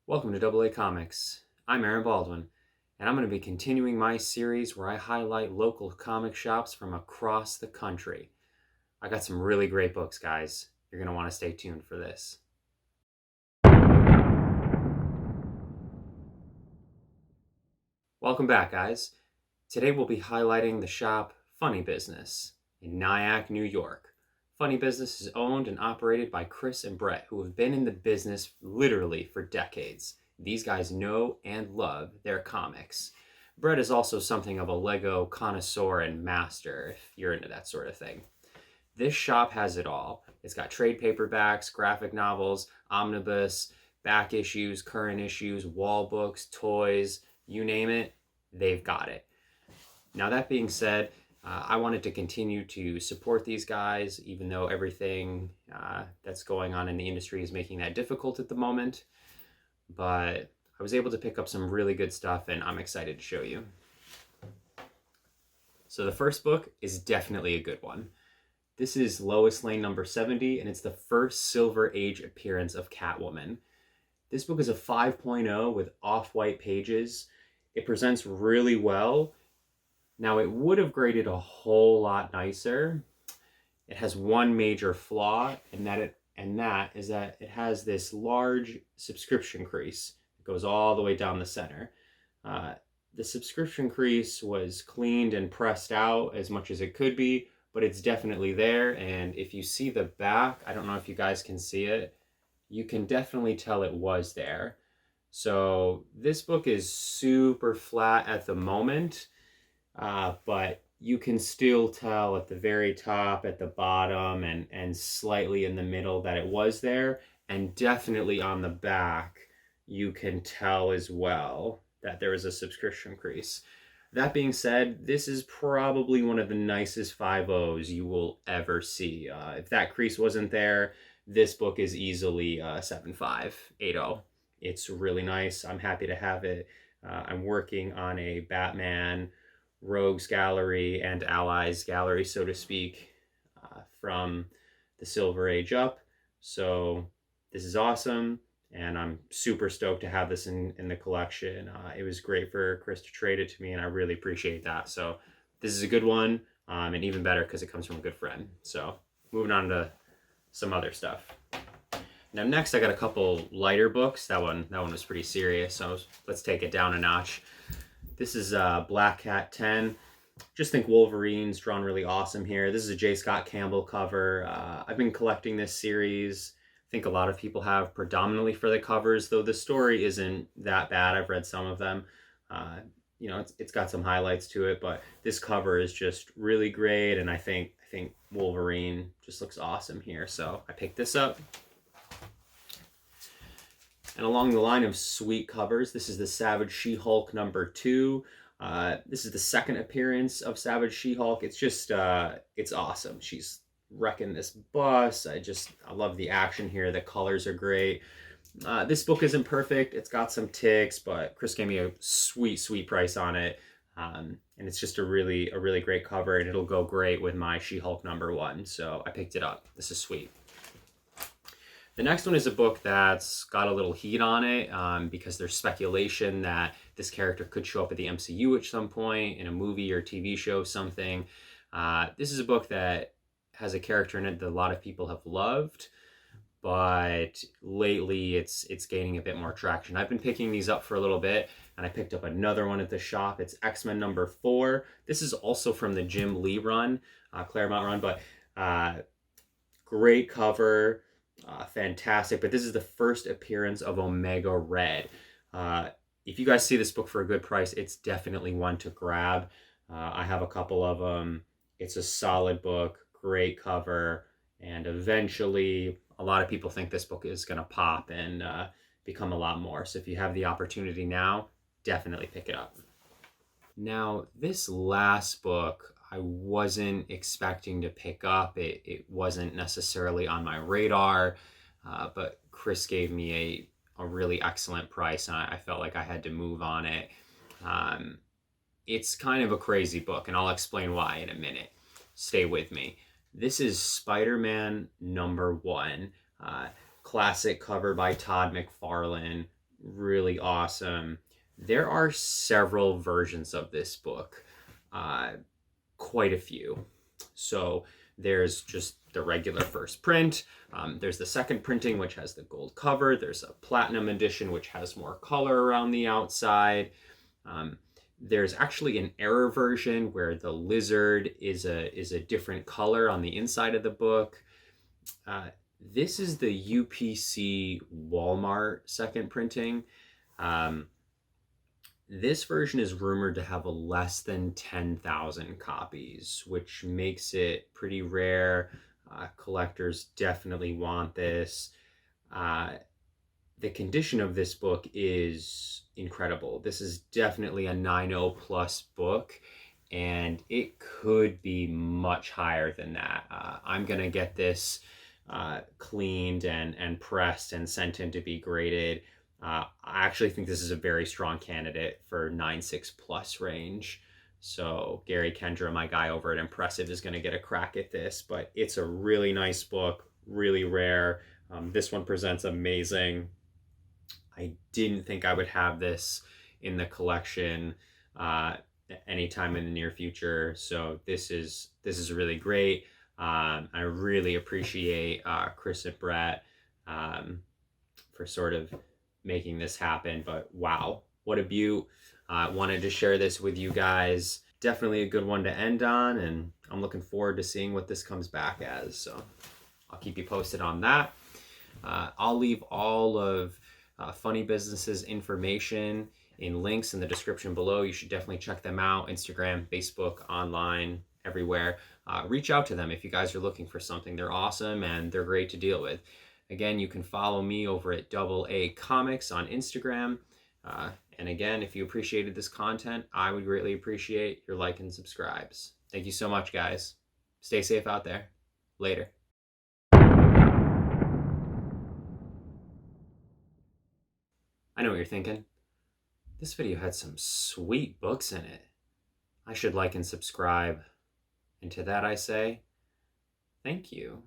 Welcome to AA Comics. I'm Aaron Baldwin, and I'm going to be continuing my series where I highlight local comic shops from across the country. I got some really great books, guys. You're going to want to stay tuned for this. Welcome back, guys. Today we'll be highlighting the shop Funny Business in Nyack, New York. Funny Business is owned and operated by Chris and Brett, who have been in the business literally for decades. These guys know and love their comics. Brett is also something of a Lego connoisseur and master, if you're into that sort of thing. This shop has it all. It's got trade paperbacks, graphic novels, omnibus, back issues, current issues, wall books, toys, you name it, they've got it. Now, that being said, I wanted to continue to support these guys, even though everything that's going on in the industry is making that difficult at the moment. But I was able to pick up some really good stuff, and I'm excited to show you. So the first book is definitely a good one. This is Lois Lane number 70, and it's the first Silver Age appearance of Catwoman. This book is a 5.0 with off-white pages. It presents really well. Now, it would have graded a whole lot nicer. It has one major flaw, and that is that it has this large subscription crease. It goes all the way down the center. The subscription crease was cleaned and pressed out as much as it could be, but it's definitely there. And if you see the back, I don't know if you guys can see it, you can definitely tell it was there. So this book is super flat at the moment. But you can still tell at the very top, at the bottom, and slightly in the middle that it was there. And definitely on the back, you can tell as well that there was a subscription crease. That being said, this is probably one of the nicest 5.0s you will ever see. If that crease wasn't there, this book is easily 7.5, 8.0. It's really nice. I'm happy to have it. I'm working on a Batman Rogues Gallery and Allies Gallery, so to speak, from the Silver Age up. So this is awesome, and I'm super stoked to have this in the collection. It was great for Chris to trade it to me, and I really appreciate that. So this is a good one, and even better because it comes from a good friend. So moving on to some other stuff. Now next, I got a couple lighter books. That one was pretty serious, so let's take it down a notch. This is Black Cat 10. Just think Wolverine's drawn really awesome here. This is a J. Scott Campbell cover. I've been collecting this series. I think a lot of people have, predominantly for the covers, though the story isn't that bad. I've read some of them. It's got some highlights to it, but this cover is just really great, and I think Wolverine just looks awesome here. So I picked this up. And along the line of sweet covers, this is the Savage She-Hulk number 2. This is the second appearance of Savage She-Hulk. It's just, it's awesome. She's wrecking this bus. I love the action here. The colors are great. This book isn't perfect. It's got some ticks, but Chris gave me a sweet price on it. And it's just a really great cover, and it'll go great with my She-Hulk number 1. So I picked it up. This is sweet. The next one is a book that's got a little heat on it because there's speculation that this character could show up at the MCU at some point in a movie or TV show, something. This is a book that has a character in it that a lot of people have loved, but lately it's gaining a bit more traction. I've been picking these up for a little bit, and I picked up another one at the shop. It's X-Men number 4. This is also from the Jim Lee run, Claremont run, but great cover. Fantastic, but this is the first appearance of Omega Red. If you guys see this book for a good price, it's definitely one to grab. I have a couple of them. It's a solid book, great cover, and eventually a lot of people think this book is going to pop and become a lot more. So if you have the opportunity now, definitely pick it up. Now, this last book I wasn't expecting to pick up. It wasn't necessarily on my radar, but Chris gave me a really excellent price, and I felt like I had to move on it. It's kind of a crazy book, and I'll explain why in a minute. Stay with me. This is Spider-Man number 1, classic cover by Todd McFarlane. really awesome. There are several versions of this book, quite a few. So there's just the regular first print. There's the second printing, which has the gold cover. There's a platinum edition, which has more color around the outside. Um, there's actually an error version where the lizard is a different color on the inside of the book. This is the UPC Walmart second printing. Um, this version is rumored to have less than 10,000 copies, which makes it pretty rare. Collectors definitely want this. The condition of this book is incredible. This is definitely a 9.0 plus book, and it could be much higher than that. I'm going to get this cleaned and pressed and sent in to be graded. I actually think this is a very strong candidate for 9.6 plus range. So Gary Kendra, my guy over at Impressive, is going to get a crack at this, but it's a really nice book, really rare. This one presents amazing. I didn't think I would have this in the collection anytime in the near future. So this is really great. I really appreciate Chris and Brett for sort of making this happen. But wow, what a beaut. Wanted to share this with you guys. Definitely a good one to end on, and I'm looking forward to seeing what this comes back as. So I'll keep you posted on that. I'll leave all of Funny Business's information in links in the description below. You should definitely check them out. Instagram, Facebook, online, everywhere. Reach out to them if you guys are looking for something. They're awesome and they're great to deal with. Again, you can follow me over at AA Comics on Instagram. And again, if you appreciated this content, I would greatly appreciate your like and subscribes. Thank you so much, guys. Stay safe out there. Later. I know what you're thinking. This video had some sweet books in it. I should like and subscribe. And to that I say, thank you.